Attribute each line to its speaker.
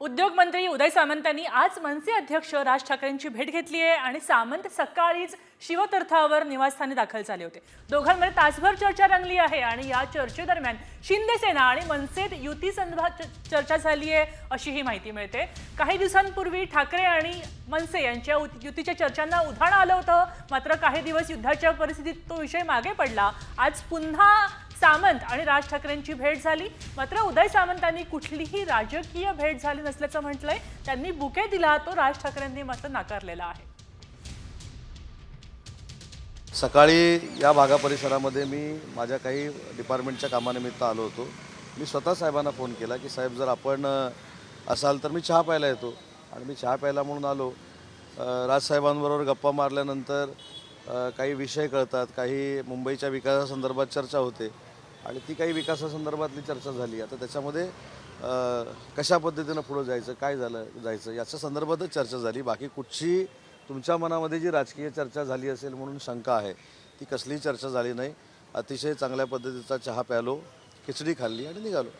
Speaker 1: उद्योग मंत्री उदय सामंतांनी आज मनसे अध्यक्ष राज ठाकरेंची भेट घेतली आहे आणि सामंत सकाळीच शिवतीर्थावर निवासस्थानी दाखल झाले होते। दोघांमध्ये तासभर चर्चा रंगली आहे आणि या चर्चेदरम्यान शिंदे सेना आणि मनसेत युती संदर्भात चर्चा झाली आहे अशी ही माहिती मिळते। काही दिवसांपूर्वी ठाकरे आणि मनसे यांच्या युतीच्या चर्चांना उधाण आलं होतं, मात्र काही दिवस युद्धाच्या परिस्थितीत तो विषय मागे पडला। आज पुन्हा सामंत आणि राज ठाकरेंची भेट झाली, मात्र उदय सामंतांनी कुठलीही राजकीय भेट झाली नसल्याचं म्हटलंय। त्यांनी बुके दिला, तो राज ठाकरेंनी मात्र नाकारलेला आहे।
Speaker 2: सकाळी या भागा परिसरामध्ये मी माझ्या काही डिपार्टमेंटच्या कामानिमित्त आलो होतो। मी स्वतः साहेबांना फोन केला की साहेब जर आपण असाल तर मी चहा प्यायला येतो, आणि मी चहा प्यायला म्हणून आलो। राजसाहेबांबरोबर गप्पा मारल्यानंतर काही विषय कळतात, काही मुंबईच्या विकासासंदर्भात चर्चा होते आणि ती काही विकासासंदर्भातली चर्चा झाली। आता त्याच्यामध्ये कशा पद्धतीनं पुढे जायचं, काय जायचं याच्या संदर्भातच चर्चा झाली। बाकी कुठची तुमच्या मनामध्ये जी राजकीय चर्चा झाली असेल म्हणून शंका आहे ती कसलीही चर्चा झाली नाही। अतिशय चांगल्या पद्धतीचा चहा प्यालो, खिचडी खाल्ली आणि निघालो।